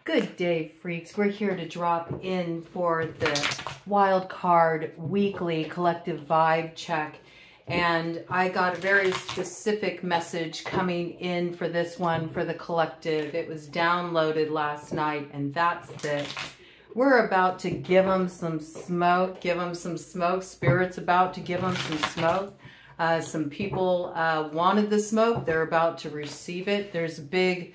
Good day, freaks. We're here to drop in for the wild card weekly collective vibe check. And I got a very specific message coming in for this one for the collective. It was downloaded last night, and that's it. We're about to give them some smoke, Spirit's about to give them some smoke. Some people wanted the smoke. They're about to receive it. There's a big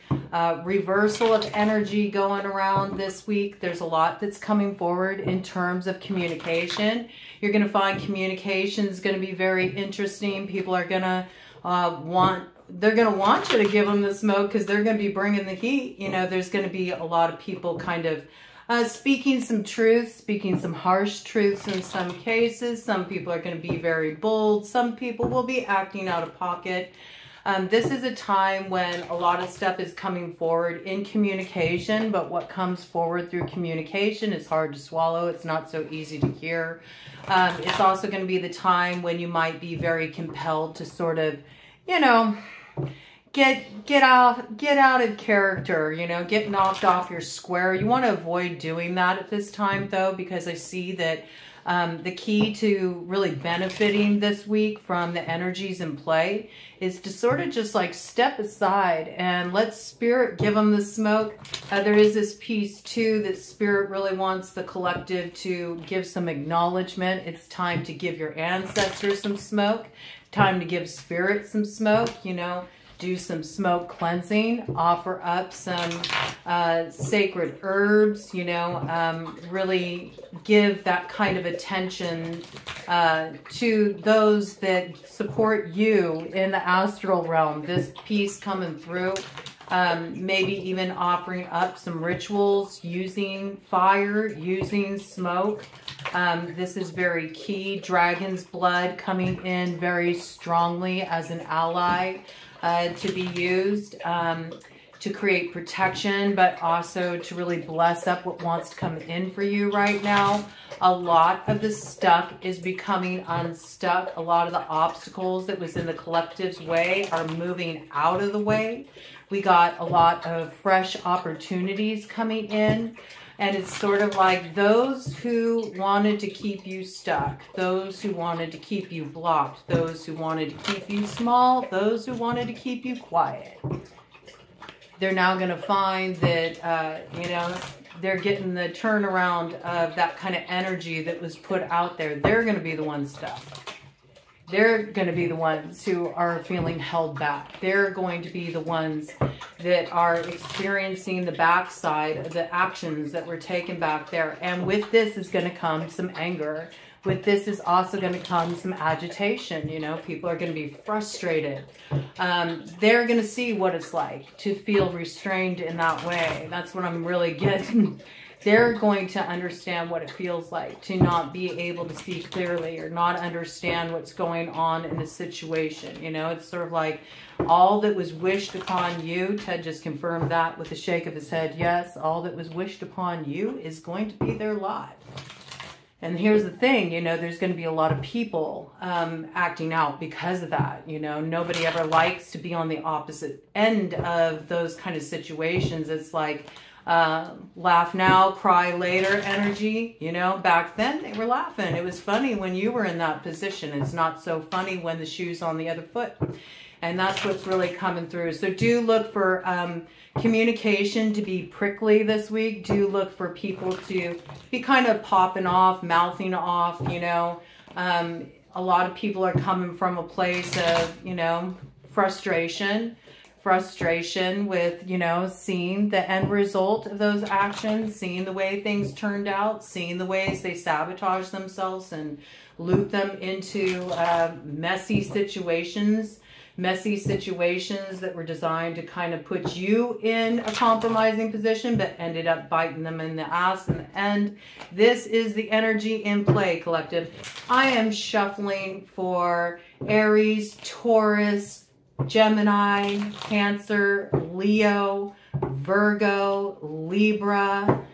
reversal of energy going around this week. There's a lot that's coming forward in terms of communication. You're going to find communication is going to be very interesting. People are going to want you to give them the smoke because they're going to be bringing the heat. You know, there's going to be a lot of people kind of speaking some truths, speaking some harsh truths in some cases. Some people are going to be very bold. Some people will be acting out of pocket. This is a time when a lot of stuff is coming forward in communication, but what comes forward through communication is hard to swallow. It's not so easy to hear. It's also going to be the time when you might be very compelled to sort of, you know, get out of character, you know, get knocked off your square. You want to avoid doing that at this time, though, because I see that the key to really benefiting this week from the energies in play is to sort of just like step aside and let Spirit give them the smoke. There is this piece too that Spirit really wants the collective to give some acknowledgement. It's time to give your ancestors some smoke. Time to give Spirit some smoke, you know. Do some smoke cleansing, offer up some sacred herbs, you know, really give that kind of attention to those that support you in the astral realm. This piece coming through, maybe even offering up some rituals using fire, using smoke. This is very key. Dragon's blood coming in very strongly as an ally. To be used to create protection, but also to really bless up what wants to come in for you right now. A lot of the stuck is becoming unstuck. A lot of the obstacles that was in the collective's way are moving out of the way. We got a lot of fresh opportunities coming in. And it's sort of like those who wanted to keep you stuck, those who wanted to keep you blocked, those who wanted to keep you small, those who wanted to keep you quiet. They're now going to find that, you know, they're getting the turnaround of that kind of energy that was put out there. They're going to be the ones stuck. They're going to be the ones who are feeling held back. They're going to be the ones that are experiencing the backside of the actions that were taken back there. And with this is going to come some anger. With this is also going to come some agitation. You know, people are going to be frustrated. They're going to see what it's like to feel restrained in that way. That's what I'm really getting. They're going to understand what it feels like to not be able to see clearly or not understand what's going on in the situation. You know, it's sort of like all that was wished upon you. Ted just confirmed that with a shake of his head. Yes, all that was wished upon you is going to be their lot. And here's the thing, you know, there's going to be a lot of people acting out because of that. You know, nobody ever likes to be on the opposite end of those kind of situations. It's like, laugh now, cry later energy. You know, back then they were laughing. It was funny when you were in that position. It's not so funny when the shoe's on the other foot. And that's what's really coming through. So do look for communication to be prickly this week. Do look for people to be kind of popping off, mouthing off, you know. A lot of people are coming from a place of, you know, frustration with, you know, seeing the end result of those actions, seeing the way things turned out, seeing the ways they sabotage themselves and loop them into messy situations that were designed to kind of put you in a compromising position, but ended up biting them in the ass in the end. This is the energy in play, collective. I am shuffling for Aries, Taurus, Gemini, Cancer, Leo, Virgo, Libra,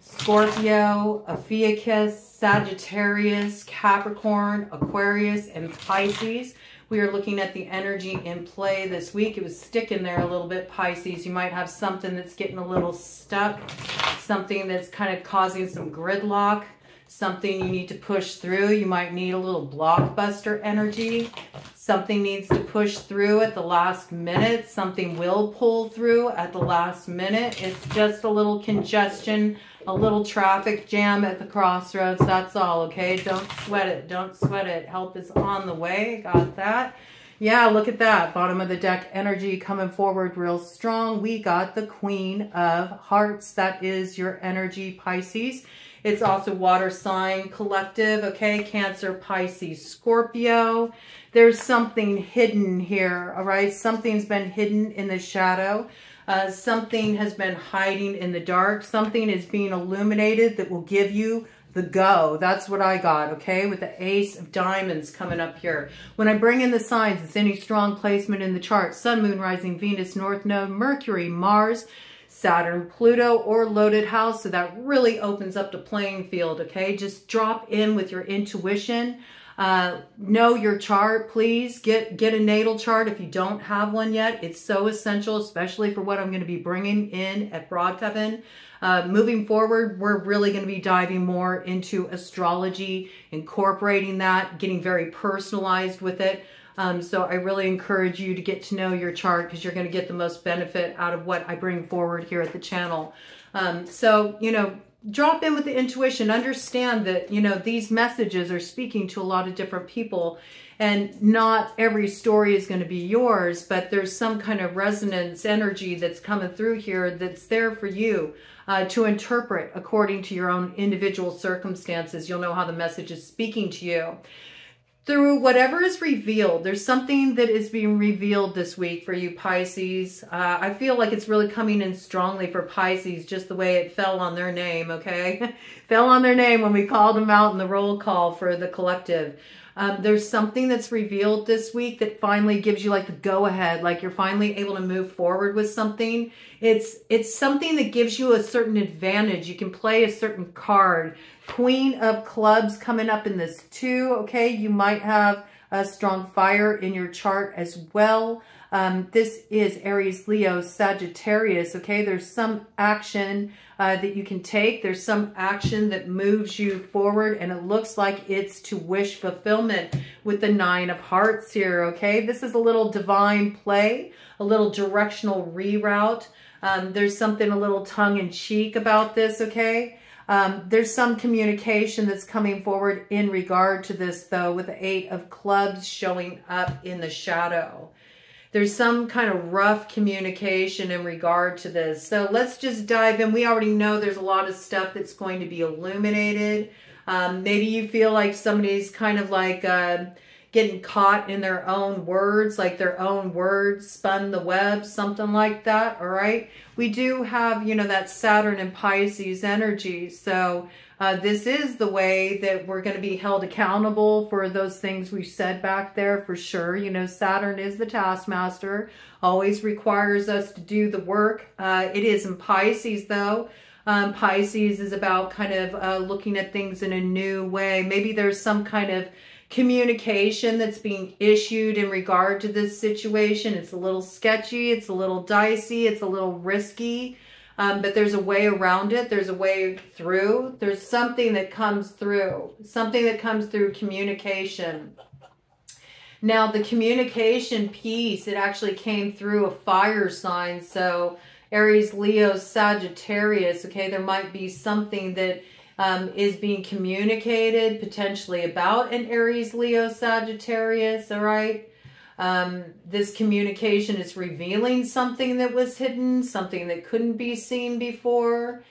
Scorpio, Ophiuchus, Sagittarius, Capricorn, Aquarius, and Pisces. We are looking at the energy in play this week. It was sticking there a little bit, Pisces. You might have something that's getting a little stuck, something that's kind of causing some gridlock, something you need to push through. You might need a little blockbuster energy. Something needs to push through at the last minute. Something will pull through at the last minute. It's just a little congestion, a little traffic jam at the crossroads. That's all, okay? Don't sweat it. Don't sweat it. Help is on the way. Got that? Yeah, look at that. Bottom of the deck energy coming forward real strong. We got the Queen of Hearts. That is your energy, Pisces. It's also water sign collective, okay? Cancer, Pisces, Scorpio. There's something hidden here, all right? Something's been hidden in the shadow. Something has been hiding in the dark. Something is being illuminated that will give you the go. That's what I got, okay? With the Ace of Diamonds coming up here. When I bring in the signs, it's any strong placement in the chart. Sun, Moon, Rising, Venus, North Node, Mercury, Mars, Saturn, Pluto, or loaded house. So that really opens up the playing field, okay? Just drop in with your intuition. Know your chart, please. Get a natal chart if you don't have one yet. It's so essential, especially for what I'm going to be bringing in at Broadhaven. Moving forward, we're really going to be diving more into astrology, incorporating that, getting very personalized with it. So I really encourage you to get to know your chart because you're going to get the most benefit out of what I bring forward here at the channel. So, you know, drop in with the intuition. Understand that, you know, these messages are speaking to a lot of different people and not every story is going to be yours, but there's some kind of resonance energy that's coming through here that's there for you to interpret according to your own individual circumstances. You'll know how the message is speaking to you. Through whatever is revealed, there's something that is being revealed this week for you, Pisces. I feel like it's really coming in strongly for Pisces, just the way it fell on their name, okay? Fell on their name when we called them out in the roll call for the collective. There's something that's revealed this week that finally gives you like the go-ahead, like you're finally able to move forward with something. It's something that gives you a certain advantage. You can play a certain card. Queen of Clubs coming up in this too, okay? You might have a strong fire in your chart as well. This is Aries, Leo, Sagittarius, okay? There's some action that you can take. There's some action that moves you forward, and it looks like it's to wish fulfillment with the Nine of Hearts here, okay? This is a little divine play, a little directional reroute. There's something a little tongue-in-cheek about this, okay? There's some communication that's coming forward in regard to this, though, with the Eight of Clubs showing up in the shadow. There's some kind of rough communication in regard to this. So let's just dive in. We already know there's a lot of stuff that's going to be illuminated. Maybe you feel like somebody's kind of like getting caught in their own words, like their own words spun the web, something like that, all right? We do have, you know, that Saturn and Pisces energy. So this is the way that we're going to be held accountable for those things we said back there for sure. You know, Saturn is the taskmaster, always requires us to do the work. It is in Pisces, though. Pisces is about kind of looking at things in a new way. Maybe there's some kind of communication that's being issued in regard to this situation. It's a little sketchy, it's a little dicey, it's a little risky, but there's a way around it. There's a way through. There's something that comes through, communication. Now, the communication piece, it actually came through a fire sign. So Aries, Leo, Sagittarius, okay, there might be something that is being communicated potentially about an Aries, Leo, Sagittarius, all right? This communication is revealing something that was hidden, something that couldn't be seen before.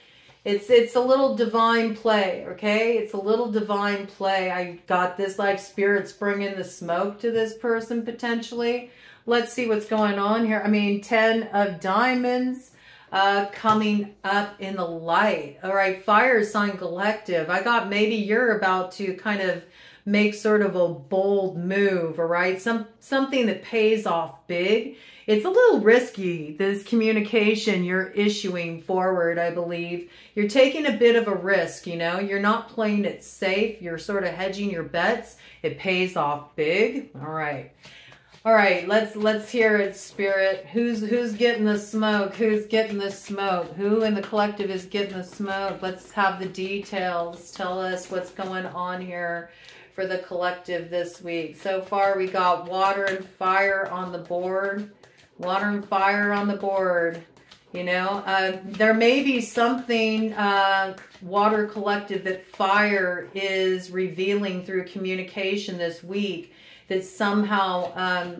It's a little divine play, okay? It's a little divine play. I got this like spirits bringing the smoke to this person potentially. Let's see what's going on here. I mean, 10 of Diamonds. Coming up in the light. All right, fire sign collective. I got maybe you're about to kind of make sort of a bold move, all right? Something that pays off big. It's a little risky, this communication you're issuing forward, I believe. You're taking a bit of a risk, you know? You're not playing it safe. You're sort of hedging your bets. It pays off big. All right. All right, let's hear it, Spirit. Who's getting the smoke? Who's getting the smoke? Who in the collective is getting the smoke? Let's have the details. Tell us what's going on here for the collective this week. So far, we got water and fire on the board. Water and fire on the board. You know, there may be something, water collective, that fire is revealing through communication this week that somehow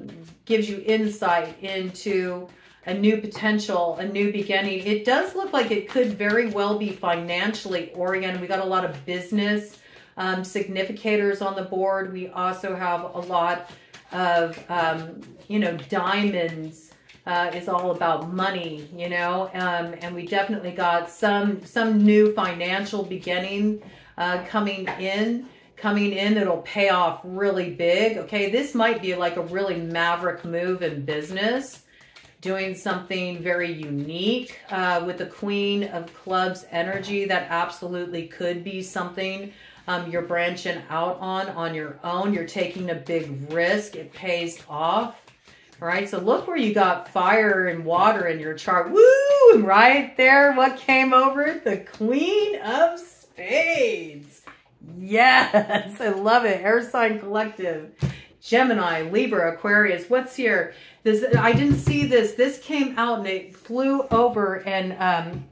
gives you insight into a new potential, a new beginning. It does look like it could very well be financially oriented. We got a lot of business significators on the board. We also have a lot of, you know, diamonds. Is all about money, you know, and we definitely got some new financial beginning coming in. It'll pay off really big. Okay, this might be like a really maverick move in business, doing something very unique with the Queen of Clubs energy. That absolutely could be something you're branching out on your own. You're taking a big risk. It pays off. All right, so look where you got fire and water in your chart. Woo! Right there, what came over? The Queen of Spades. Yes, I love it. Air sign collective. Gemini, Libra, Aquarius. What's here? This, I didn't see this. This came out and it flew over and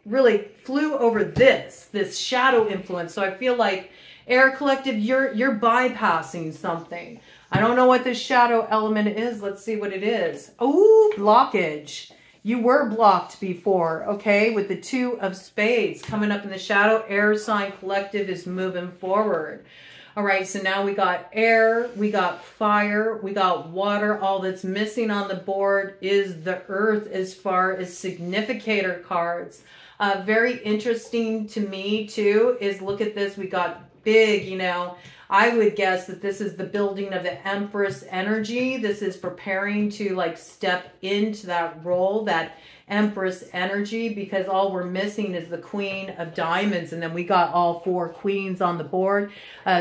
really flew over this shadow influence. So I feel like Air collective, you're bypassing something. I don't know what this shadow element is. Let's see what it is. Oh, blockage. You were blocked before, okay? With the 2 of Spades coming up in the shadow. Air sign collective is moving forward. All right, so now we got air, we got fire, we got water. All that's missing on the board is the earth as far as significator cards. Very interesting to me too is, look at this. We got big, you know, I would guess that this is the building of the Empress energy. This is preparing to like step into that role, that Empress energy, because all we're missing is the Queen of Diamonds. And then we got all 4 queens on the board.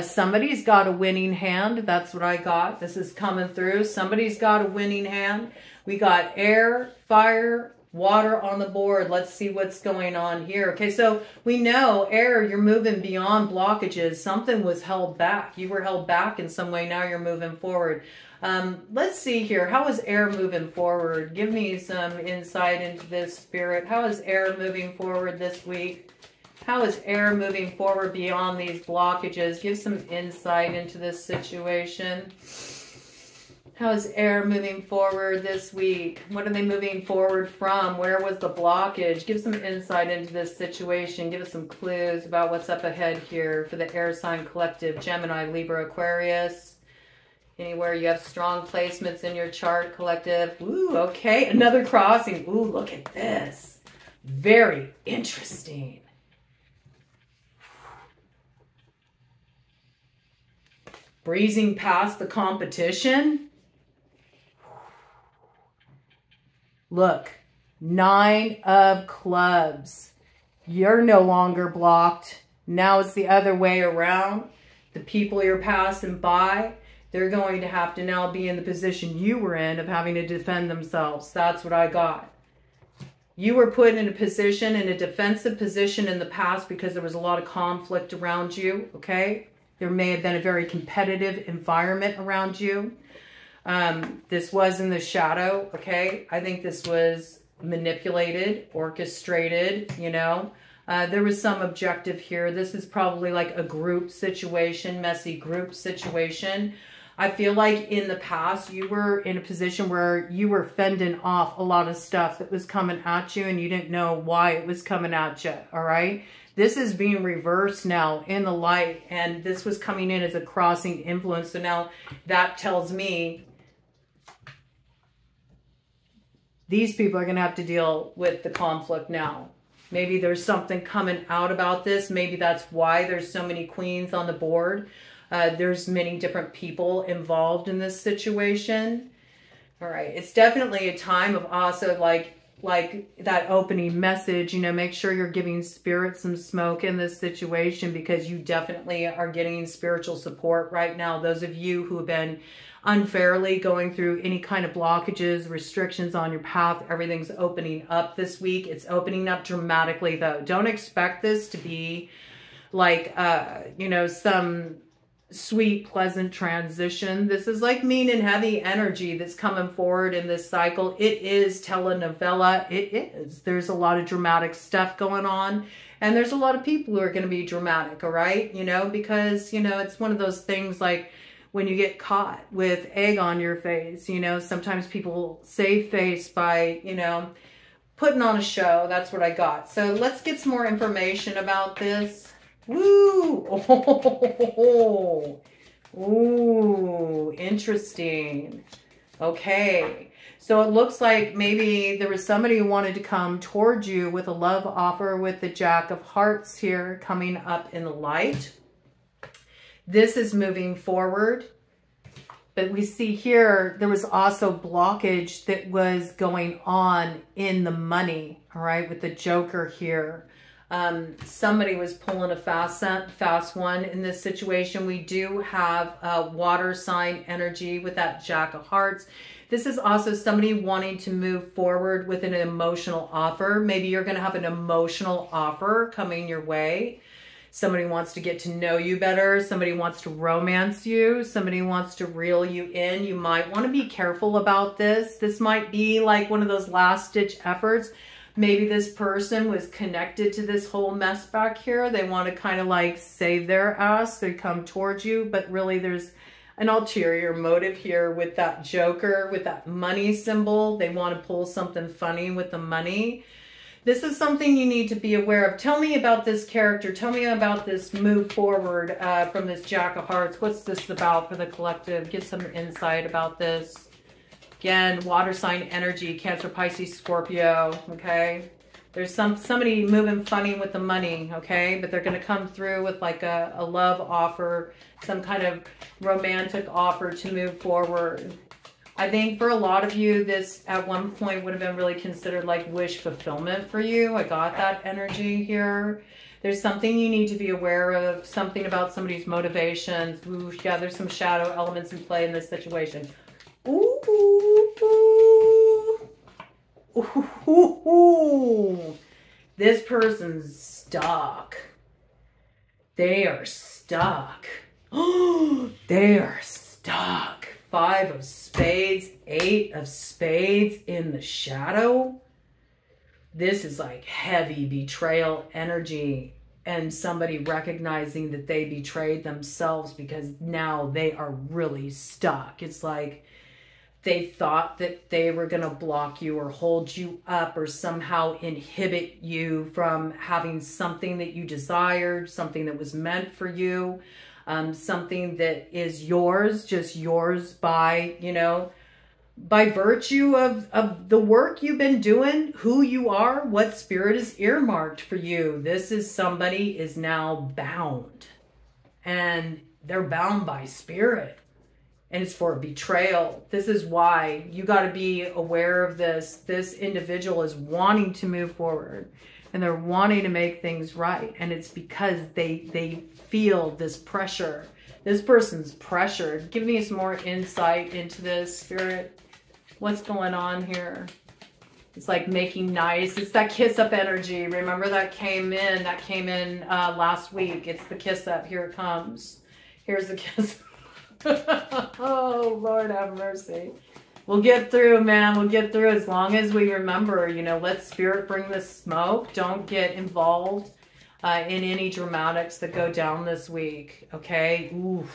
Somebody's got a winning hand. That's what I got. This is coming through. Somebody's got a winning hand. We got air, fire, water on the board. Let's see what's going on here. Okay, so we know air, you're moving beyond blockages. Something was held back. You were held back in some way. Now you're moving forward. Let's see here. How is air moving forward? Give me some insight into this, Spirit. How is air moving forward this week? How is air moving forward beyond these blockages? Give some insight into this situation. How is air moving forward this week? What are they moving forward from? Where was the blockage? Give some insight into this situation. Give us some clues about what's up ahead here for the air sign collective. Gemini, Libra, Aquarius. Anywhere you have strong placements in your chart, collective. Ooh, okay. Another crossing. Ooh, look at this. Very interesting. Breezing past the competition. Look, 9 of clubs. You're no longer blocked. Now it's the other way around. The people you're passing by, they're going to have to now be in the position you were in of having to defend themselves. That's what I got. You were put in a position, in a defensive position in the past because there was a lot of conflict around you, okay? There may have been a very competitive environment around you. This was in the shadow, okay? I think this was manipulated, orchestrated, you know. There was some objective here. This is probably like a group situation, messy group situation. I feel like in the past, you were in a position where you were fending off a lot of stuff that was coming at you and you didn't know why it was coming at you, all right? This is being reversed now in the light, and this was coming in as a crossing influence. So now that tells me these people are going to have to deal with the conflict now. Maybe there's something coming out about this. Maybe that's why there's so many queens on the board. There's many different people involved in this situation. All right. It's definitely a time of also like that opening message, you know, make sure you're giving spirit some smoke in this situation because you definitely are getting spiritual support right now. Those of you who have been unfairly going through any kind of blockages, restrictions on your path. Everything's opening up this week. It's opening up dramatically though. Don't expect this to be like, you know, some sweet, pleasant transition. This is like mean and heavy energy that's coming forward in this cycle. It is telenovela. It is. There's a lot of dramatic stuff going on. And there's a lot of people who are going to be dramatic, all right? You know, because, you know, it's one of those things like when you get caught with egg on your face, you know, sometimes people save face by, you know, putting on a show. That's what I got. So let's get some more information about this. Woo! Oh, ooh, interesting. Okay. So it looks like maybe there was somebody who wanted to come towards you with a love offer with the Jack of Hearts here coming up in the light. This is moving forward. But we see here, there was also blockage that was going on in the money, all right, with the Joker here. Somebody was pulling a fast one in this situation. We do have water sign energy with that Jack of Hearts. This is also somebody wanting to move forward with an emotional offer. Maybe you're going to have an emotional offer coming your way. Somebody wants to get to know you better. Somebody wants to romance you. Somebody wants to reel you in. You might want to be careful about this. This might be like one of those last-ditch efforts. Maybe this person was connected to this whole mess back here. They want to kind of like save their ass. They come towards you, but really there's an ulterior motive here with that Joker, with that money symbol. They want to pull something funny with the money. This is something you need to be aware of. Tell me about this character. Tell me about this move forward from this Jack of Hearts. What's this about for the collective? Get some insight about this. Again, water sign energy, Cancer, Pisces, Scorpio, okay? There's somebody moving funny with the money, okay? But they're going to come through with like a love offer, some kind of romantic offer to move forward. I think for a lot of you, this at one point would have been really considered like wish fulfillment for you. I got that energy here. There's something you need to be aware of, something about somebody's motivations. Ooh, yeah, there's some shadow elements in play in this situation. Ooh, ooh, ooh, ooh, ooh. This person's stuck. They are stuck. Oh, they are stuck. 5 of spades, 8 of spades in the shadow. This is like heavy betrayal energy and somebody recognizing that they betrayed themselves because now they are really stuck. It's like they thought that they were going to block you or hold you up or somehow inhibit you from having something that you desired, something that was meant for you. Something that is yours, just yours by, you know, by virtue of the work you've been doing, who you are, what spirit is earmarked for you. This is somebody is now bound and they're bound by spirit and it's for betrayal. This is why you got to be aware of this. This individual is wanting to move forward and they're wanting to make things right. And it's because they feel this pressure. This person's pressured. Give me some more insight into this, Spirit. What's going on here? It's like making nice. It's that kiss up energy. Remember that came in last week. It's the kiss up. Here it comes. Here's the kiss. Oh, Lord have mercy. We'll get through, man. We'll get through as long as we remember, you know, let Spirit bring the smoke. Don't get involved in any dramatics that go down this week, okay? Oof.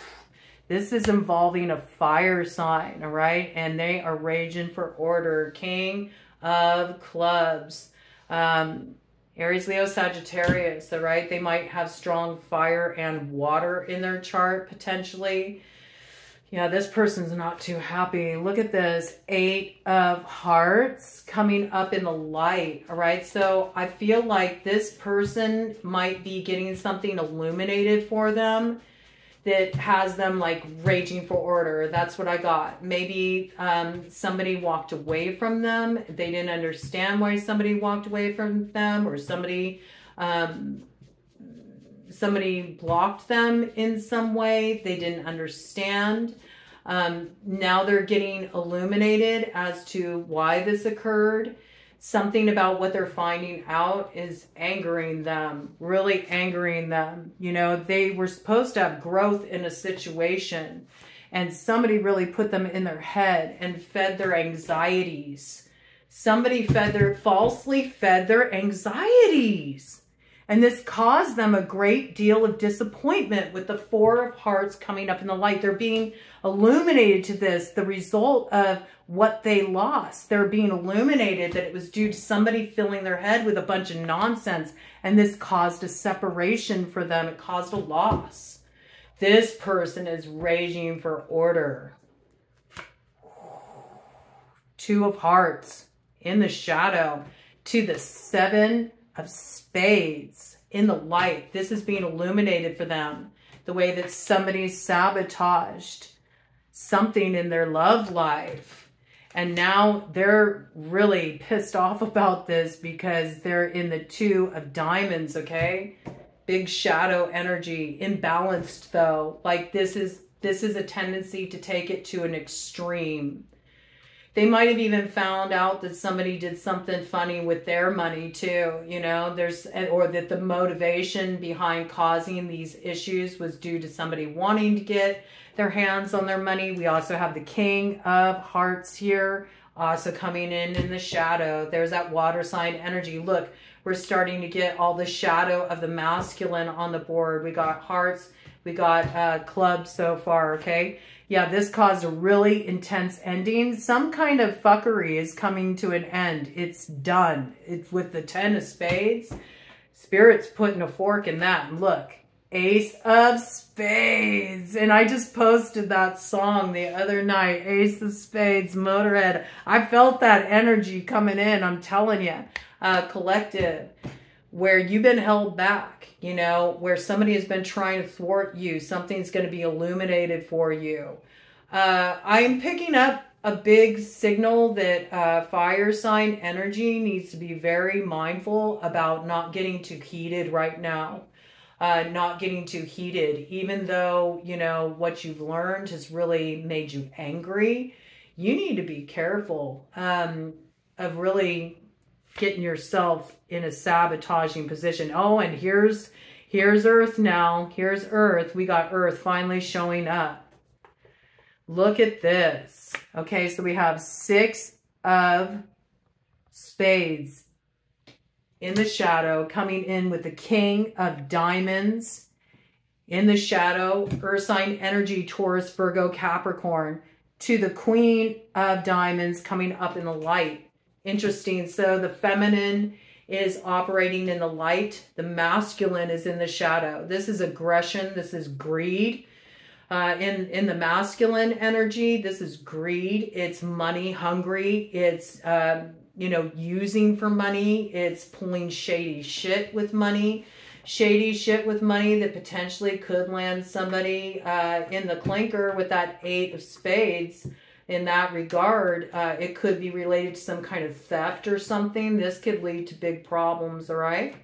This is involving a fire sign, all right? And they are raging for order. King of Clubs. Aries, Leo, Sagittarius, all right? They might have strong fire and water in their chart, potentially. Yeah, this person's not too happy. Look at this. 8 of Hearts coming up in the light, all right? So I feel like this person might be getting something illuminated for them that has them like raging for order. That's what I got. Maybe somebody walked away from them. They didn't understand why somebody walked away from them, or somebody blocked them in some way. They didn't understand. Now they're getting illuminated as to why this occurred. Something about what they're finding out is angering them, really angering them. You know, they were supposed to have growth in a situation, and somebody really put them in their head and fed their anxieties. Somebody falsely fed their anxieties. And this caused them a great deal of disappointment with the Four of Hearts coming up in the light. They're being illuminated to this, the result of what they lost. They're being illuminated that it was due to somebody filling their head with a bunch of nonsense. And this caused a separation for them. It caused a loss. This person is raging for order. Two of Hearts in the shadow to the Seven of Spades in the light. This is being illuminated for them. The way that somebody sabotaged something in their love life. And now they're really pissed off about this because they're in the Two of Diamonds, okay? Big shadow energy, imbalanced though. Like this is a tendency to take it to an extreme. They might have even found out that somebody did something funny with their money too, you know, or that the motivation behind causing these issues was due to somebody wanting to get their hands on their money. We also have the King of Hearts here, also coming in the shadow. There's that water sign energy. Look, we're starting to get all the shadow of the masculine on the board. We got hearts, we got clubs so far, okay? Yeah, this caused a really intense ending. Some kind of fuckery is coming to an end. It's done. It's with the Ten of Spades. Spirit's putting a fork in that. And look, Ace of Spades. And I just posted that song the other night. Ace of Spades, Motorhead. I felt that energy coming in. I'm telling you. Collective. Where you've been held back, you know, where somebody has been trying to thwart you. Something's going to be illuminated for you. I'm picking up a big signal that fire sign energy needs to be very mindful about not getting too heated right now. Not getting too heated, even though, you know, what you've learned has really made you angry. You need to be careful of really getting yourself in a sabotaging position. Oh, and here's Earth now. Here's Earth. We got Earth finally showing up. Look at this. Okay, so we have Six of Spades in the shadow, coming in with the King of Diamonds in the shadow. Earth sign energy, Taurus, Virgo, Capricorn, to the Queen of Diamonds coming up in the light. Interesting. So the feminine is operating in the light. The masculine is in the shadow. This is aggression. This is greed. In the masculine energy, this is greed. It's money hungry. It's, you know, using for money. It's pulling shady shit with money. Shady shit with money that potentially could land somebody in the clinker with that Eight of Spades. In that regard, it could be related to some kind of theft or something. This could lead to big problems, all right?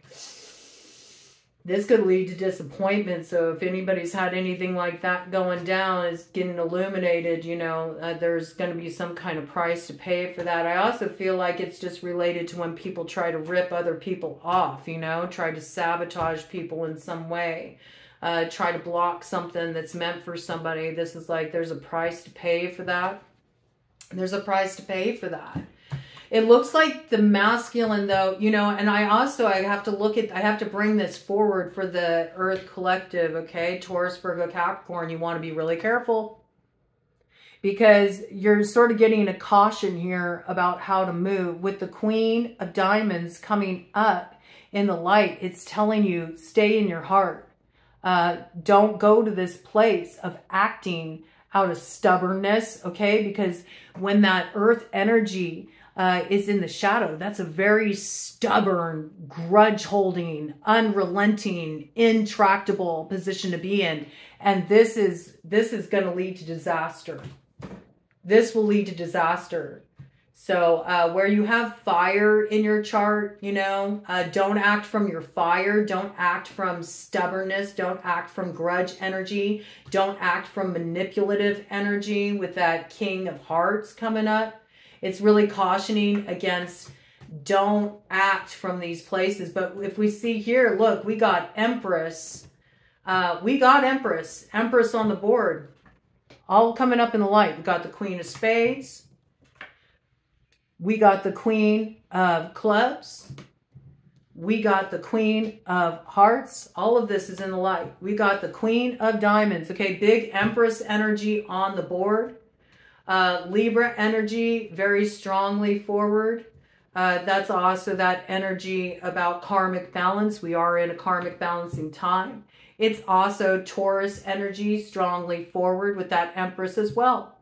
This could lead to disappointment. So if anybody's had anything like that going down, it's getting illuminated, you know, there's going to be some kind of price to pay for that. I also feel like it's just related to when people try to rip other people off, you know, try to sabotage people in some way. Try to block something that's meant for somebody. This is like there's a price to pay for that. There's a price to pay for that. It looks like the masculine though, you know, and I have to bring this forward for the Earth collective, okay? Taurus, Virgo, Capricorn, you want to be really careful because you're sort of getting a caution here about how to move. With the Queen of Diamonds coming up in the light, it's telling you stay in your heart. Don't go to this place of acting out of stubbornness, okay? Because when that Earth energy is in the shadow, that's a very stubborn, grudge-holding, unrelenting, intractable position to be in. And this is going to lead to disaster. This will lead to disaster. So where you have fire in your chart, you know, don't act from your fire. Don't act from stubbornness. Don't act from grudge energy. Don't act from manipulative energy with that King of Hearts coming up. It's really cautioning against don't act from these places. But if we see here, look, we got Empress. We got Empress. Empress on the board. All coming up in the light. We got the Queen of Spades. We got the Queen of Clubs. We got the Queen of Hearts. All of this is in the light. We got the Queen of Diamonds. Okay, big Empress energy on the board. Libra energy very strongly forward. That's also that energy about karmic balance. We are in a karmic balancing time. It's also Taurus energy strongly forward with that Empress as well.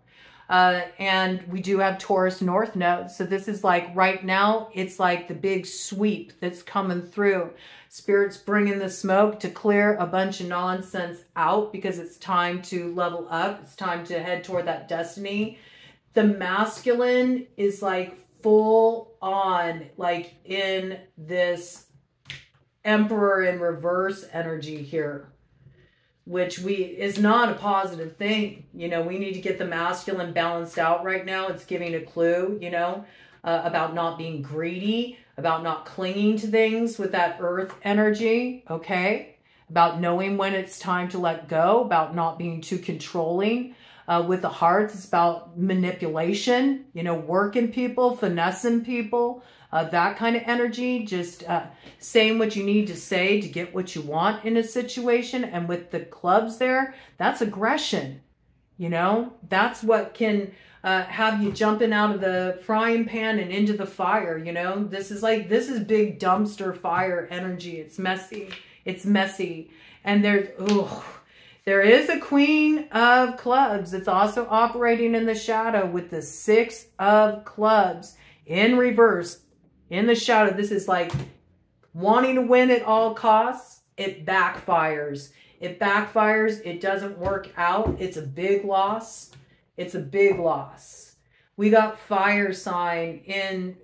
And we do have Taurus North nodes. So this is like right now, it's like the big sweep that's coming through. Spirit's bringing the smoke to clear a bunch of nonsense out because it's time to level up. It's time to head toward that destiny. The masculine is like full on, like in this Emperor in reverse energy here, which is not a positive thing. You know, we need to get the masculine balanced out right now. It's giving a clue, you know, about not being greedy, about not clinging to things with that earth energy, okay? About knowing when it's time to let go, about not being too controlling. With the hearts, it's about manipulation, you know, working people, finessing people, that kind of energy, just saying what you need to say to get what you want in a situation. And with the clubs there, that's aggression, you know, that's what can have you jumping out of the frying pan and into the fire, you know. This is big dumpster fire energy. It's messy. It's messy. And there is a Queen of Clubs. It's also operating in the shadow with the Six of Clubs in reverse. In the shadow, this is like wanting to win at all costs. It backfires. It backfires. It doesn't work out. It's a big loss. It's a big loss. We got fire sign in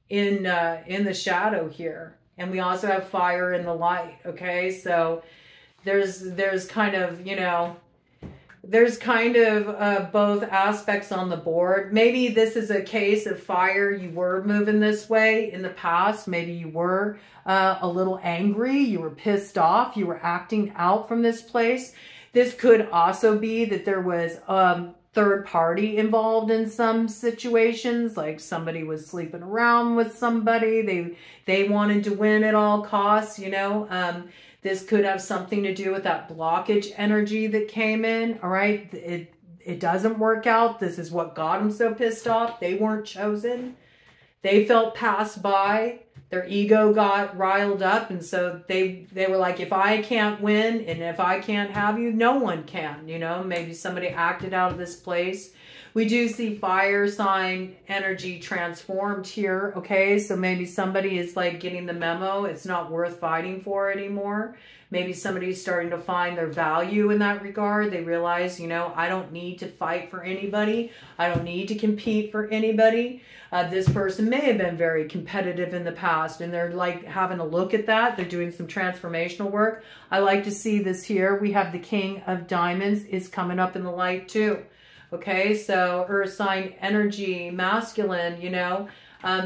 the shadow here. And we also have fire in the light. Okay, so there's kind of, you know, there's kind of both aspects on the board. Maybe this is a case of fire. You were moving this way in the past. Maybe you were a little angry. You were pissed off. You were acting out from this place. This could also be that there was third party involved in some situations, like somebody was sleeping around with somebody. They wanted to win at all costs, you know. This could have something to do with that blockage energy that came in, all right? It doesn't work out. This is what got them so pissed off. They weren't chosen. They felt passed by. Their ego got riled up, and so they were like, if I can't win and if I can't have you, no one can, you know? Maybe somebody acted out of this place. We do see fire sign energy transformed here, okay? So maybe somebody is like getting the memo. It's not worth fighting for anymore. Maybe somebody's starting to find their value in that regard. They realize, you know, I don't need to fight for anybody. I don't need to compete for anybody. This person may have been very competitive in the past, and they're like having a look at that. They're doing some transformational work. I like to see this here. We have the King of Diamonds is coming up in the light too. Okay, so earth sign energy, masculine, you know,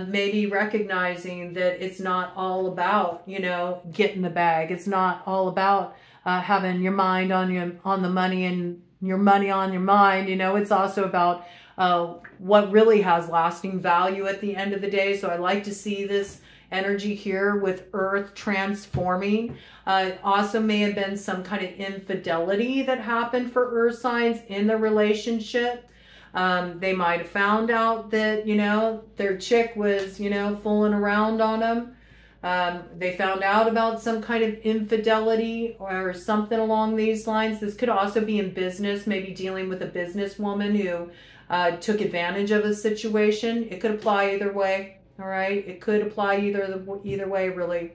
maybe recognizing that it's not all about, you know, getting the bag. It's not all about having your mind on the money and your money on your mind. You know, it's also about what really has lasting value at the end of the day. So I like to see this energy here with earth transforming. Also may have been some kind of infidelity that happened for earth signs in the relationship. They might have found out that, you know, their chick was, you know, fooling around on them. They found out about some kind of infidelity or something along these lines. This could also be in business, maybe dealing with a businesswoman who took advantage of a situation. It could apply either way. All right, it could apply either way, really.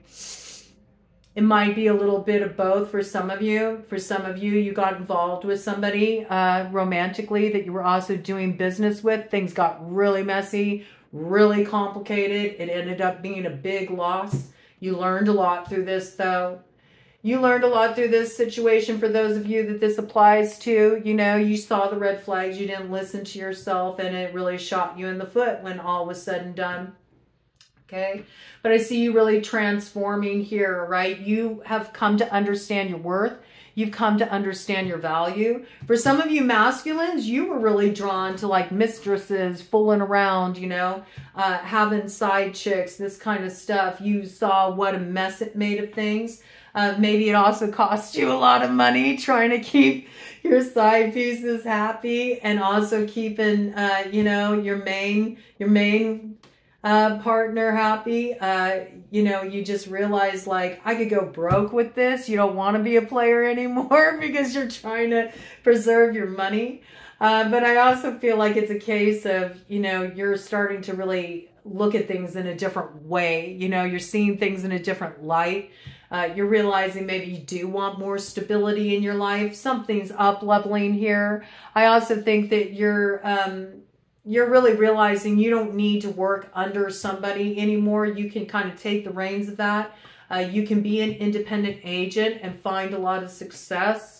It might be a little bit of both for some of you. For some of you, you got involved with somebody romantically that you were also doing business with. Things got really messy, really complicated. It ended up being a big loss. You learned a lot through this, though. You learned a lot through this situation. For those of you that this applies to, you know, you saw the red flags, you didn't listen to yourself, and it really shot you in the foot when all was said and done. Okay, but I see you really transforming here, right? You have come to understand your worth. You've come to understand your value. For some of you masculines, you were really drawn to like mistresses, fooling around, you know, having side chicks, this kind of stuff. You saw what a mess it made of things. Maybe it also cost you a lot of money trying to keep your side pieces happy, and also keeping, you know, your main partner happy. You know, you just realize like, I could go broke with this. You don't want to be a player anymore because you're trying to preserve your money. But I also feel like it's a case of, you know, you're starting to really look at things in a different way. You know, you're seeing things in a different light. You're realizing maybe you do want more stability in your life. Something's up leveling here. I also think that you're really realizing you don't need to work under somebody anymore. You can kind of take the reins of that. You can be an independent agent and find a lot of success.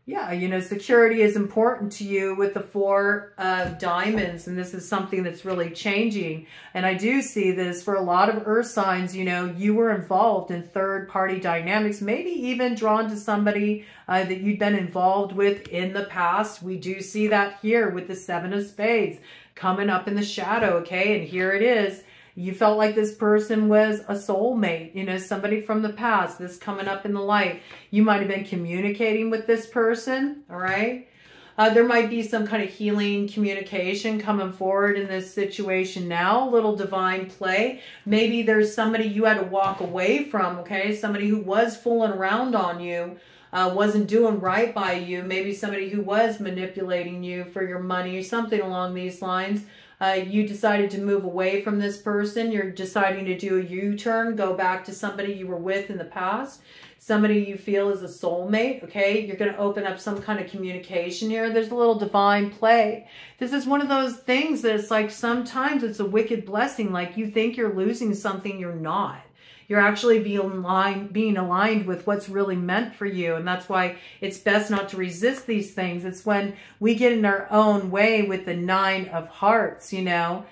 Yeah, you know, security is important to you with the 4 of diamonds, and this is something that's really changing. And I do see this for a lot of earth signs. You know, you were involved in third-party dynamics, maybe even drawn to somebody that you'd been involved with in the past. We do see that here with the 7 of spades coming up in the shadow, okay? And here it is. You felt like this person was a soulmate, you know, somebody from the past, this coming up in the light. You might have been communicating with this person, all right? There might be some kind of healing communication coming forward in this situation now, a little divine play. Maybe there's somebody you had to walk away from, okay? Somebody who was fooling around on you, wasn't doing right by you. Maybe somebody who was manipulating you for your money or something along these lines. You decided to move away from this person. You're deciding to do a U-turn, go back to somebody you were with in the past, somebody you feel is a soulmate, okay? You're going to open up some kind of communication here. There's a little divine play. This is one of those things that it's like sometimes it's a wicked blessing. Like you think you're losing something, you're not. You're actually being aligned with what's really meant for you. And that's why it's best not to resist these things. It's when we get in our own way with the 9 of hearts, you know,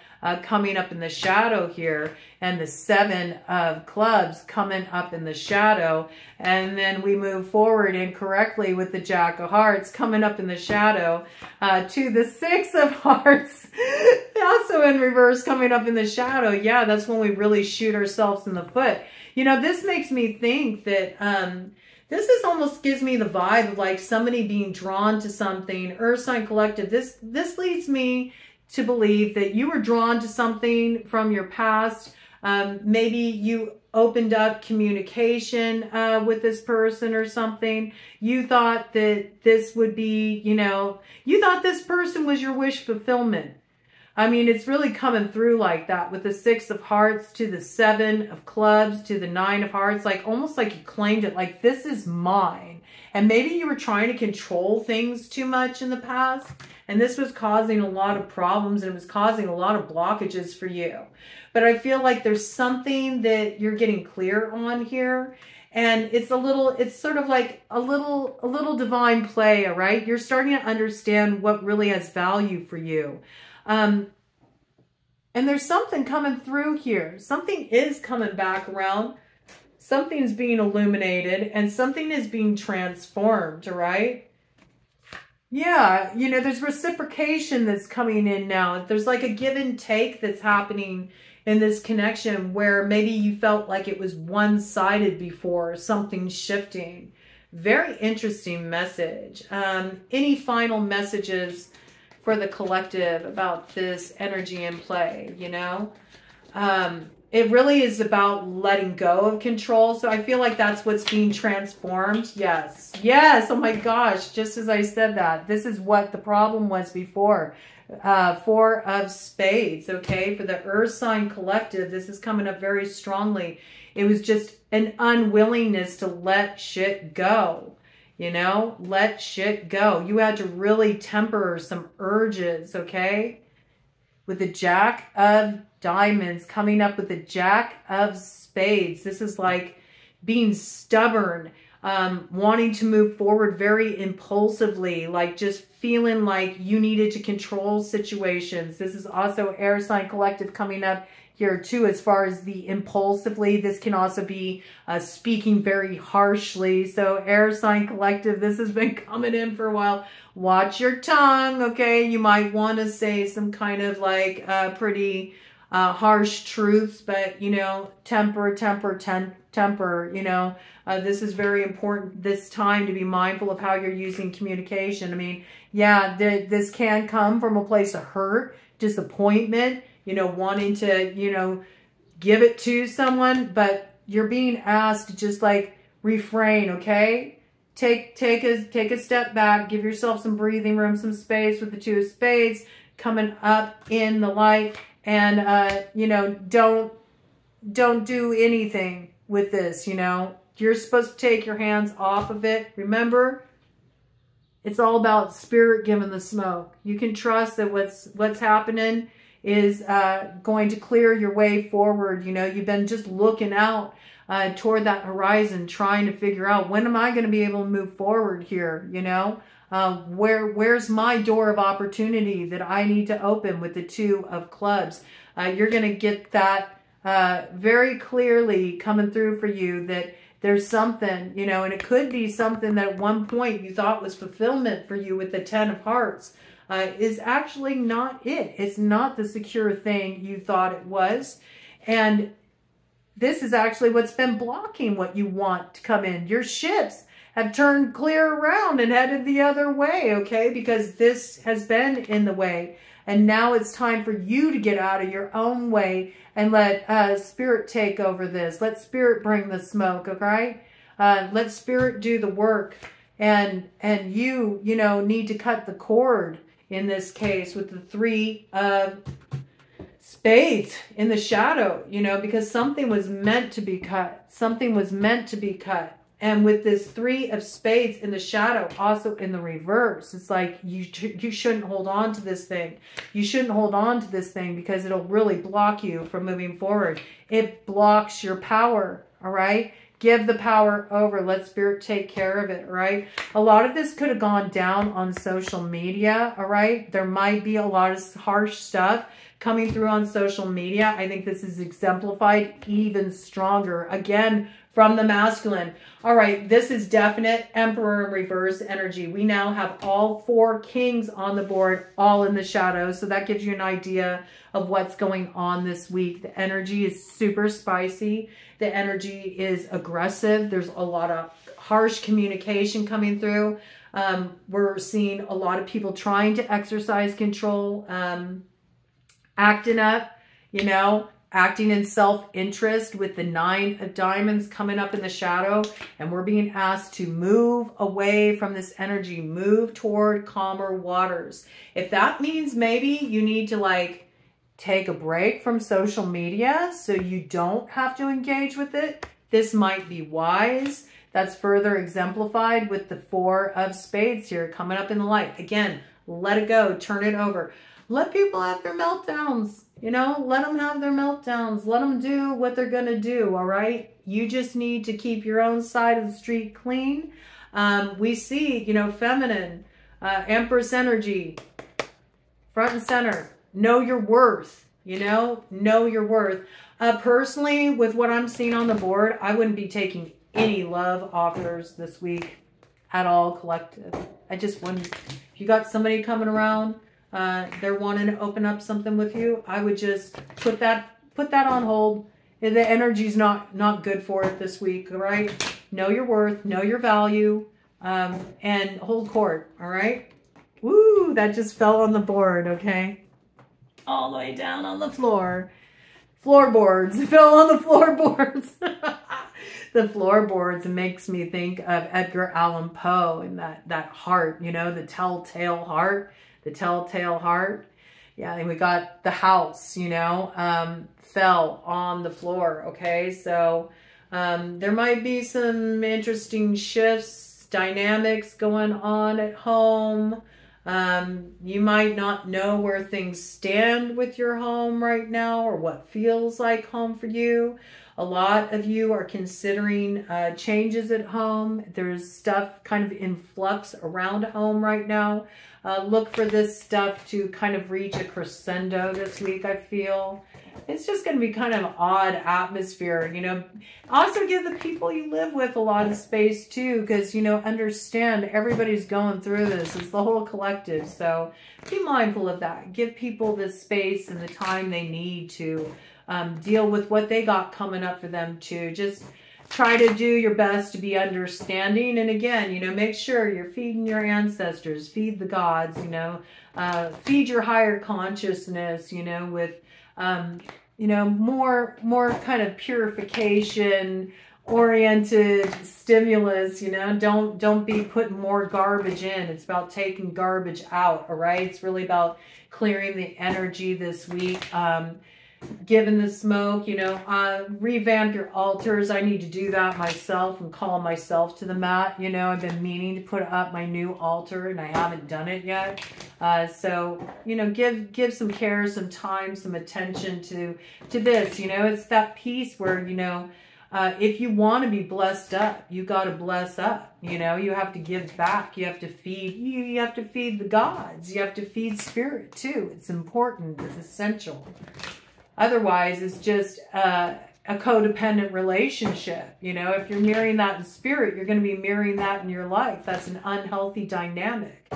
coming up in the shadow here, and the 7 of clubs coming up in the shadow. And then we move forward incorrectly with the Jack of hearts coming up in the shadow to the 6 of hearts, also in reverse coming up in the shadow. Yeah, that's when we really shoot ourselves in the foot. You know, this makes me think that this is almost gives me the vibe of like somebody being drawn to something. Earth sign collective, this leads me to believe that you were drawn to something from your past. Maybe you opened up communication with this person or something. You thought that this would be, you know, you thought this person was your wish fulfillment. I mean, it's really coming through like that with the 6 of hearts to the 7 of clubs to the 9 of hearts, like almost like you claimed it, like this is mine. And maybe you were trying to control things too much in the past, and this was causing a lot of problems, and it was causing a lot of blockages for you. But I feel like there's something that you're getting clear on here. And it's sort of like a little divine play, all right? You're starting to understand what really has value for you. And there's something coming through here. Something is coming back around. Something's being illuminated and something is being transformed, all right? Yeah, you know, there's reciprocation that's coming in now. There's like a give and take that's happening in this connection where maybe you felt like it was one-sided before, something shifting. Very interesting message. Any final messages for the collective about this energy in play, you know? It really is about letting go of control. So I feel like that's what's being transformed. Yes. Yes. Oh my gosh. Just as I said that, this is what the problem was before. 4 of spades. Okay. For the earth sign collective, this is coming up very strongly. It was just an unwillingness to let shit go. You know, let shit go. You had to really temper some urges, okay? With the Jack of Diamonds coming up with the Jack of Spades. This is like being stubborn, wanting to move forward very impulsively, like just feeling like you needed to control situations. This is also air sign collective coming up here too, as far as the impulsively. This can also be speaking very harshly. So air sign collective, this has been coming in for a while. Watch your tongue, okay? You might want to say some kind of like pretty harsh truths, but, you know, temper, you know. This is very important this time to be mindful of how you're using communication. I mean, yeah, this can come from a place of hurt, disappointment, you know, wanting to, you know, give it to someone, but you're being asked to just like refrain, okay? Take a step back, give yourself some breathing room, some space with the Two of Spades coming up in the light, and you know, don't do anything with this, you know. You're supposed to take your hands off of it. Remember, it's all about spirit giving the smoke. You can trust that what's happening is going to clear your way forward. You know, you've been just looking out toward that horizon, trying to figure out, when am I going to be able to move forward here? You know, where's my door of opportunity that I need to open with the Two of Clubs? You're going to get that very clearly coming through for you, that there's something, you know, and it could be something that at one point you thought was fulfillment for you with the Ten of Hearts. Is actually not it. It's not the secure thing you thought it was. And this is actually what's been blocking what you want to come in. Your ships have turned clear around and headed the other way, okay? Because this has been in the way. And now it's time for you to get out of your own way and let Spirit take over this. Let Spirit bring the smoke, okay? Let Spirit do the work. And you know, need to cut the cord in this case with the Three of Spades in the shadow, you know, because something was meant to be cut. Something was meant to be cut. And with this Three of Spades in the shadow, also in the reverse, it's like you shouldn't hold on to this thing. You shouldn't hold on to this thing because it'll really block you from moving forward. It blocks your power, all right? Give the power over. Let Spirit take care of it, right? A lot of this could have gone down on social media, all right? There might be a lot of harsh stuff coming through on social media. I think this is exemplified even stronger, again, from the masculine. All right, this is definite Emperor in reverse energy. We now have all 4 kings on the board, all in the shadow. So that gives you an idea of what's going on this week. The energy is super spicy. The energy is aggressive. There's a lot of harsh communication coming through. We're seeing a lot of people trying to exercise control, acting up, you know, acting in self-interest with the Nine of Diamonds coming up in the shadow. And we're being asked to move away from this energy, move toward calmer waters. If that means maybe you need to like take a break from social media so you don't have to engage with it, this might be wise. That's further exemplified with the Four of Spades here coming up in the light. Again, let it go, turn it over. Let people have their meltdowns, you know, let them have their meltdowns. Let them do what they're going to do, all right? You just need to keep your own side of the street clean. We see, you know, feminine, Empress energy, front and center. Know your worth, you know your worth. Personally, with what I'm seeing on the board, I wouldn't be taking any love offers this week at all, collective. I just wouldn't. If you got somebody coming around, they're wanting to open up something with you, I would just put that on hold. The energy's not good for it this week, all right? Know your worth, know your value, and hold court, all right? Woo, that just fell on the board, okay? All the way down on the floor. Floorboards. It fell on the floorboards. The floorboards makes me think of Edgar Allan Poe and that heart, you know, the telltale heart. The telltale heart. Yeah, and we got the house, you know, fell on the floor, okay? So there might be some interesting shifts, dynamics going on at home. You might not know where things stand with your home right now or what feels like home for you. A lot of you are considering changes at home. There's stuff kind of in flux around home right now. Look for this stuff to kind of reach a crescendo this week, I feel. It's just going to be kind of an odd atmosphere, you know. Also give the people you live with a lot of space too, because, you know, understand everybody's going through this. It's the whole collective. So be mindful of that. Give people the space and the time they need to deal with what they got coming up for them too. Just try to do your best to be understanding. And again, you know, make sure you're feeding your ancestors, feed the gods, you know, feed your higher consciousness, you know, with, you know, more kind of purification oriented stimulus, you know. Don't be putting more garbage in. It's about taking garbage out. All right. It's really about clearing the energy this week. Given the smoke, you know, revamp your altars. I need to do that myself and call myself to the mat. You know, I've been meaning to put up my new altar and I haven't done it yet. So, you know, give some care, some time, some attention to this. You know, it's that piece where, you know, if you want to be blessed up, you got to bless up. You know, you have to give back. You have to feed. You have to feed the gods. You have to feed spirit too. It's important. It's essential. Otherwise, it's just a codependent relationship. You know, if you're mirroring that in spirit, you're going to be mirroring that in your life. That's an unhealthy dynamic.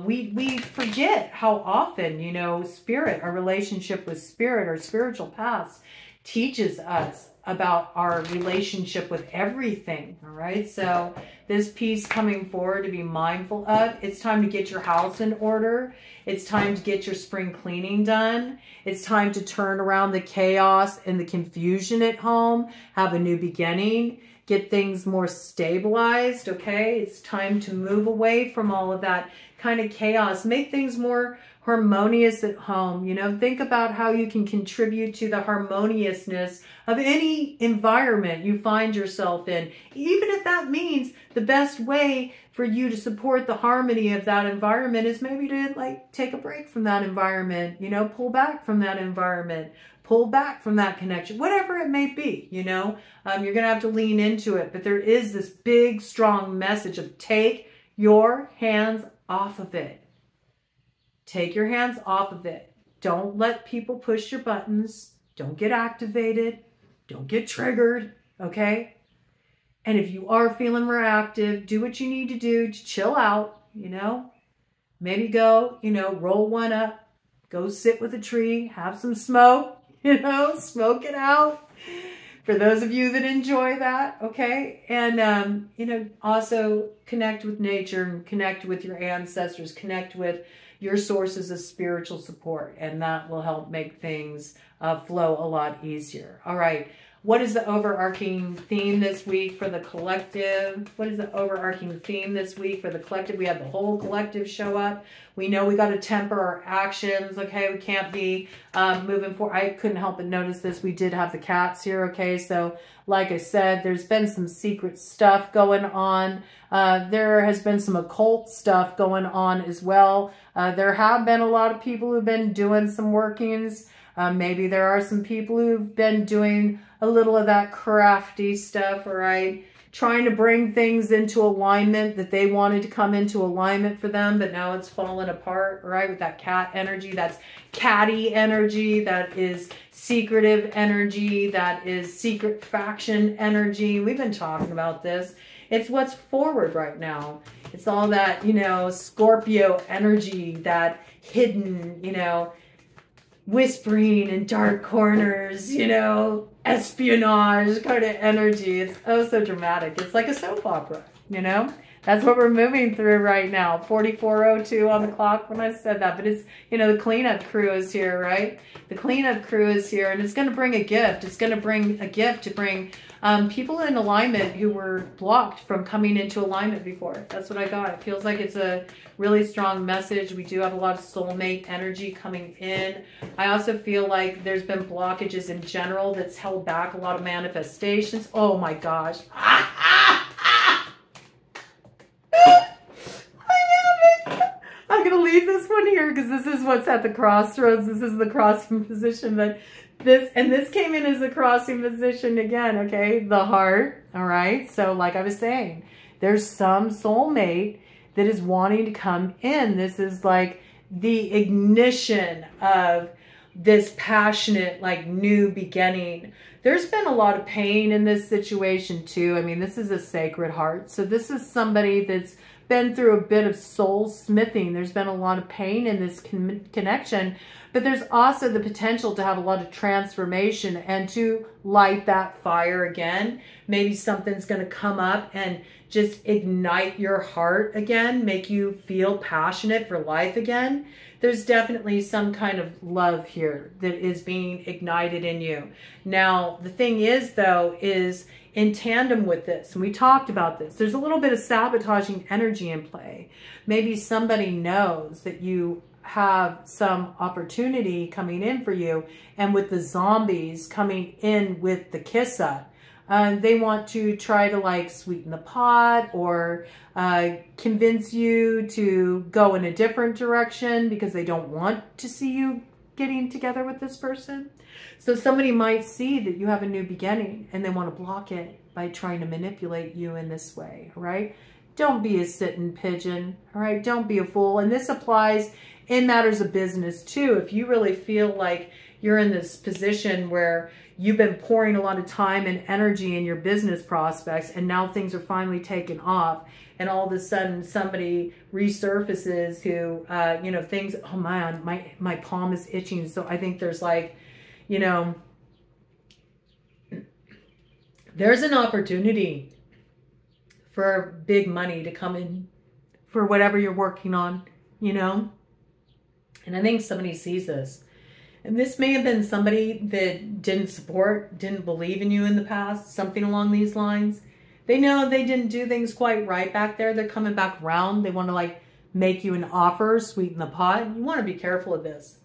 We forget how often, you know, spirit, our relationship with spirit, our spiritual past teaches us about our relationship with everything. All right. So this piece coming forward to be mindful of. It's time to get your house in order. It's time to get your spring cleaning done. It's time to turn around the chaos and the confusion at home. Have a new beginning. Get things more stabilized. Okay. It's time to move away from all of that kind of chaos. Make things more harmonious at home. You know, think about how you can contribute to the harmoniousness of any environment you find yourself in, even if that means the best way for you to support the harmony of that environment is maybe to like take a break from that environment, you know, pull back from that environment, pull back from that connection, whatever it may be, you know. You're going to have to lean into it, but there is this big, strong message of take your hands off of it. Take your hands off of it. Don't let people push your buttons. Don't get activated. Don't get triggered, okay? And if you are feeling reactive, do what you need to do to chill out, you know? Maybe go, you know, roll one up, go sit with a tree, have some smoke, you know, smoke it out. For those of you that enjoy that, okay? And, you know, also connect with nature and connect with your ancestors, connect with your sources of spiritual support, and that will help make things flow a lot easier. All right. What is the overarching theme this week for the collective? What is the overarching theme this week for the collective? We have the whole collective show up. We know we got to temper our actions, okay? We can't be moving forward. I couldn't help but notice this. We did have the cats here, okay? So like I said, there's been some secret stuff going on. There has been some occult stuff going on as well. There have been a lot of people who've been doing some workings. Maybe there are some people who've been doing a little of that crafty stuff, all right? Trying to bring things into alignment that they wanted to come into alignment for them, but now it's fallen apart, right? With that cat energy, that's catty energy, that is secretive energy, that is secret faction energy. We've been talking about this. It's what's forward right now. It's all that, you know, Scorpio energy, that hidden, you know, whispering in dark corners, you know, espionage kind of energy. It's oh so dramatic. It's like a soap opera, you know. That's what we're moving through right now. 44:02 on the clock when I said that. But it's, you know, the cleanup crew is here, right? The cleanup crew is here, and it's going to bring a gift. It's going to bring a gift to bring People in alignment who were blocked from coming into alignment before. That's what I got. It feels like it's a really strong message. We do have a lot of soulmate energy coming in. I also feel like there's been blockages in general that's held back a lot of manifestations. Oh my gosh. I'm going to leave this one here because this is what's at the crossroads. This is the crossing position. But this came in as a crossing position again, okay? The heart, all right? So like I was saying, there's some soulmate that is wanting to come in. This is like the ignition of this passionate, like new beginning. There's been a lot of pain in this situation too. I mean, this is a sacred heart. So this is somebody that's been through a bit of soul smithing. There's been a lot of pain in this connection, but there's also the potential to have a lot of transformation and to light that fire again. Maybe something's going to come up and just ignite your heart again, make you feel passionate for life again. There's definitely some kind of love here that is being ignited in you. Now, the thing is, though, is in tandem with this, and we talked about this, there's a little bit of sabotaging energy in play. Maybe somebody knows that you have some opportunity coming in for you, and with the zombies coming in with the kiss up, they want to try to like sweeten the pot or convince you to go in a different direction because they don't want to see you getting together with this person. So somebody might see that you have a new beginning and they want to block it by trying to manipulate you in this way, all right? Don't be a sitting pigeon, all right? Don't be a fool. And this applies in matters of business too. If you really feel like you're in this position where you've been pouring a lot of time and energy in your business prospects and now things are finally taking off and all of a sudden somebody resurfaces who, you know, things, oh man, my palm is itching. So I think there's like, you know, there's an opportunity for big money to come in for whatever you're working on, you know? And I think somebody sees this. And this may have been somebody that didn't support, didn't believe in you in the past, something along these lines. They know they didn't do things quite right back there. They're coming back around. They want to like make you an offer, sweeten the pot. You want to be careful of this,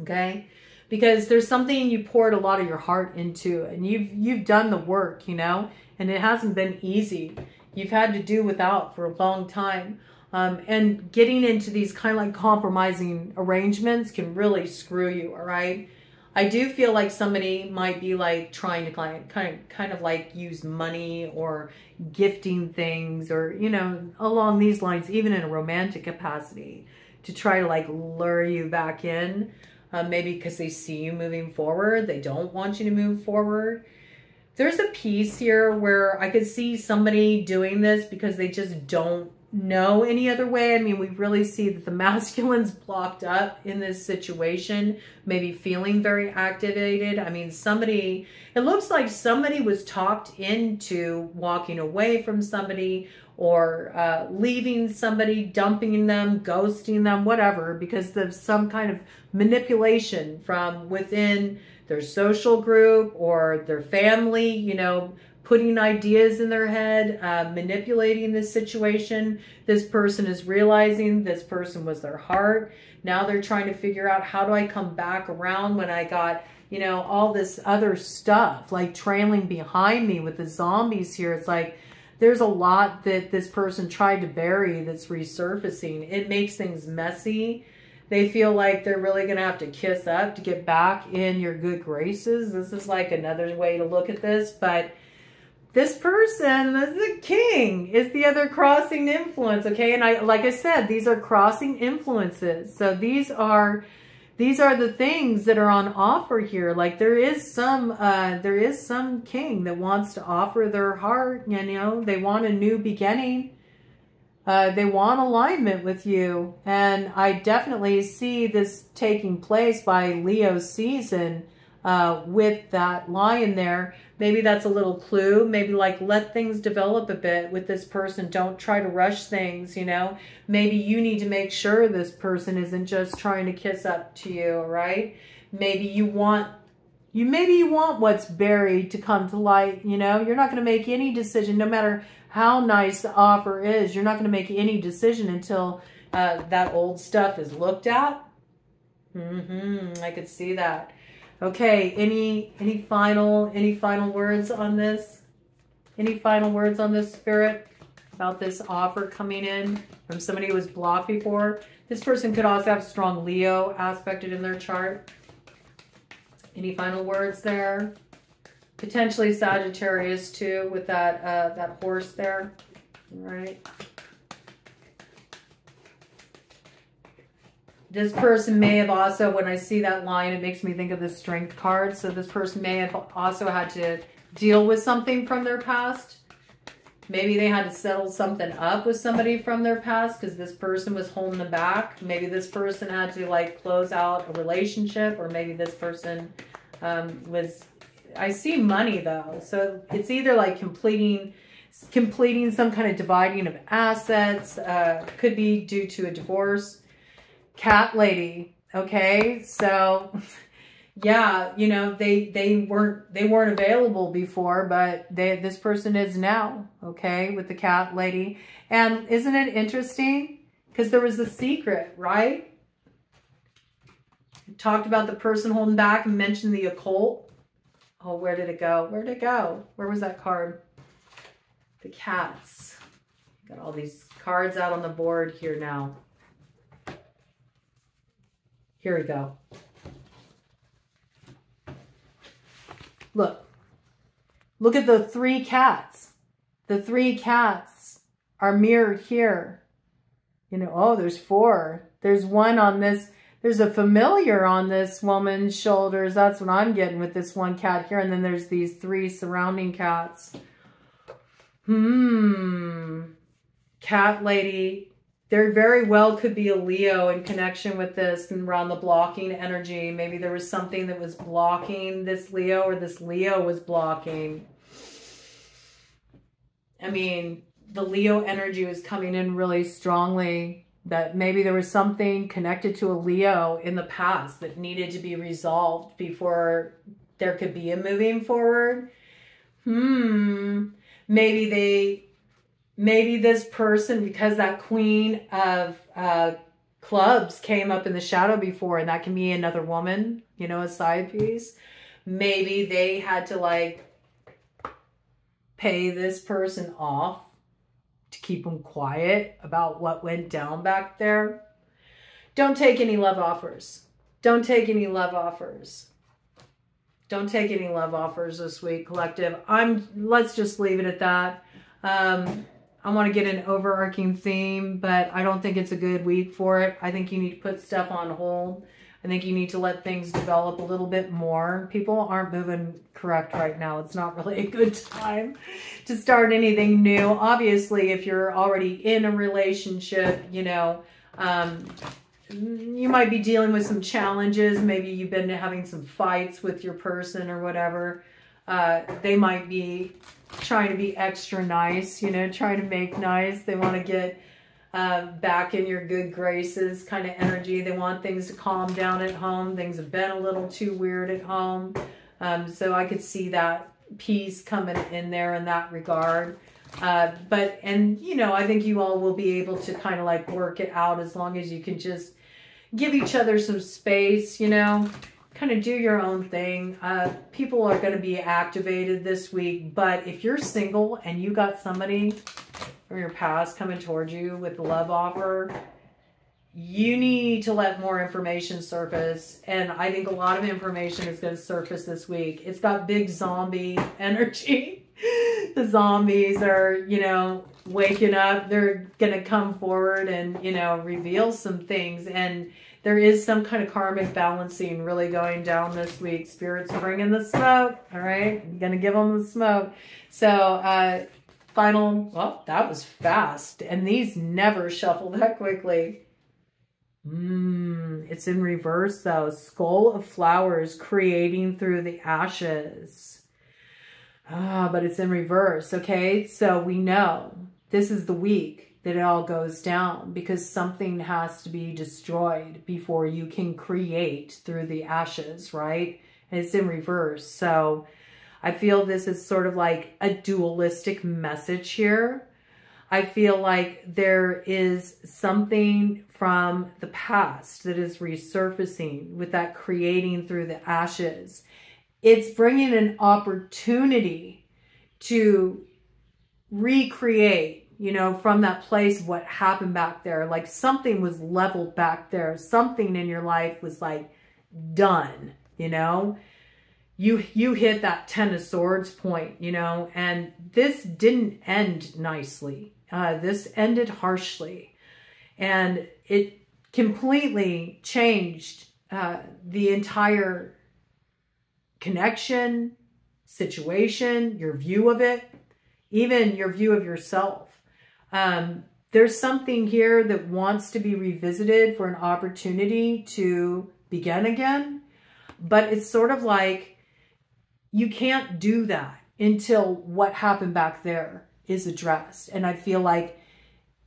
okay? Because there's something you poured a lot of your heart into and you've done the work, you know, and it hasn't been easy. You've had to do without for a long time. And getting into these kind of like compromising arrangements can really screw you, all right? I do feel like somebody might be like trying to kind of like use money or gifting things or, you know, along these lines, even in a romantic capacity to try to like lure you back in. Maybe because they see you moving forward. They don't want you to move forward. There's a piece here where I could see somebody doing this because they just don't know any other way. I mean, we really see that the masculine's blocked up in this situation, maybe feeling very activated. I mean, somebody, it looks like somebody was talked into walking away from somebody or leaving somebody, dumping them, ghosting them, whatever, because there's some kind of manipulation from within their social group or their family, you know, putting ideas in their head, manipulating this situation. This person is realizing this person was their heart. Now they're trying to figure out, how do I come back around when I got, you know, all this other stuff like trailing behind me with the zombies here. It's like there's a lot that this person tried to bury that's resurfacing. It makes things messy. They feel like they're really going to have to kiss up to get back in your good graces. This is like another way to look at this, but this person, the king, is the other crossing influence, okay? And like I said, these are crossing influences. So these are the things that are on offer here. Like there is some king that wants to offer their heart, you know. They want a new beginning. They want alignment with you. And I definitely see this taking place by Leo season with that lion there. Maybe that's a little clue. Maybe like let things develop a bit with this person. Don't try to rush things, you know. Maybe you need to make sure this person isn't just trying to kiss up to you, right? Maybe you want maybe you want what's buried to come to light. You know, you're not going to make any decision, no matter how nice the offer is. You're not going to make any decision until that old stuff is looked at. I could see that. Okay, any final words on this? Any final words on this, Spirit, about this offer coming in from somebody who was blocked before? This person could also have strong Leo aspected in their chart. Any final words there? Potentially Sagittarius too, with that that horse there. All right. This person may have also, when I see that line, it makes me think of the Strength card. So this person may have also had to deal with something from their past. Maybe they had to settle something up with somebody from their past because this person was holding them back. Maybe this person had to like close out a relationship, or maybe this person was, I see money though. So it's either like completing some kind of dividing of assets, could be due to a divorce. Cat lady, okay? So yeah, you know, they weren't available before, but this person is now, okay, with the cat lady. And isn't it interesting? Because there was a secret, right? Talked about the person holding back and mentioned the occult. Oh, where did it go? Where did it go? Where was that card? The cats. Got all these cards out on the board here now. Here we go. Look at the 3 cats. The 3 cats are mirrored here. You know, oh, there's 4. There's one on this. There's a familiar on this woman's shoulders. That's what I'm getting with this one cat here. And then there's these 3 surrounding cats. Cat lady. There very well could be a Leo in connection with this and around the blocking energy. Maybe there was something that was blocking this Leo, or this Leo was blocking. I mean, the Leo energy was coming in really strongly, that maybe there was something connected to a Leo in the past that needed to be resolved before there could be a moving forward. Maybe this person, because that Queen of Clubs came up in the shadow before, and that can be another woman, you know, a side piece. Maybe they had to like pay this person off to keep them quiet about what went down back there. Don't take any love offers. Don't take any love offers. Don't take any love offers this week, collective. Let's just leave it at that. I want to get an overarching theme, but I don't think it's a good week for it. I think you need to put stuff on hold. I think you need to let things develop a little bit more. People aren't moving correct right now. It's not really a good time to start anything new. Obviously, if you're already in a relationship, you know, you might be dealing with some challenges. Maybe you've been having some fights with your person or whatever. They might be trying to be extra nice, you know, trying to make nice. They want to get back in your good graces kind of energy. They want things to calm down at home. Things have been a little too weird at home. So I could see that peace coming in there in that regard. And you know, I think you all will be able to kind of like work it out as long as you can just give each other some space, you know. Kind of do your own thing. People are going to be activated this week, but if you're single and you got somebody from your past coming towards you with a love offer, you need to let more information surface. And I think a lot of information is going to surface this week. It's got big zombie energy. The zombies are, you know, waking up. They're going to come forward and, you know, reveal some things. And there is some kind of karmic balancing really going down this week. Spirits are bringing the smoke. All right. I'm going to give them the smoke. So, well, that was fast. And these never shuffle that quickly. It's in reverse though. Skull of flowers creating through the ashes. But it's in reverse. Okay. So we know this is the week that it all goes down, because something has to be destroyed before you can create through the ashes, right? and it's in reverse. So I feel this is sort of like a dualistic message here. I feel like there is something from the past that is resurfacing with that creating through the ashes. It's bringing an opportunity to recreate, you know, from that place of what happened back there. Like something was leveled back there. Something in your life was like done, you know. You hit that Ten of Swords point, you know, and this didn't end nicely. This ended harshly, and it completely changed the entire connection, situation, your view of it, even your view of yourself. There's something here that wants to be revisited for an opportunity to begin again, but it's sort of like you can't do that until what happened back there is addressed. And I feel like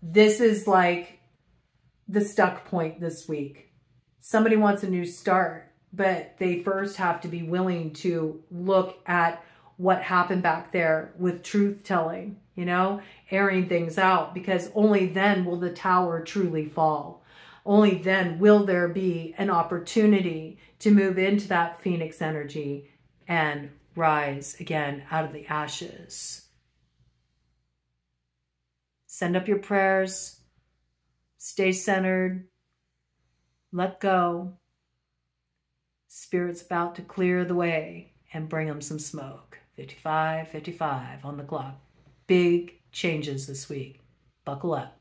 this is like the stuck point this week. Somebody wants a new start, but they first have to be willing to look at what happened back there with truth telling, you know, airing things out, because only then will the tower truly fall. Only then will there be an opportunity to move into that phoenix energy and rise again out of the ashes. Send up your prayers. Stay centered. Let go. Spirit's about to clear the way and bring them some smoke. 55, 55 on the clock. Big changes this week. Buckle up.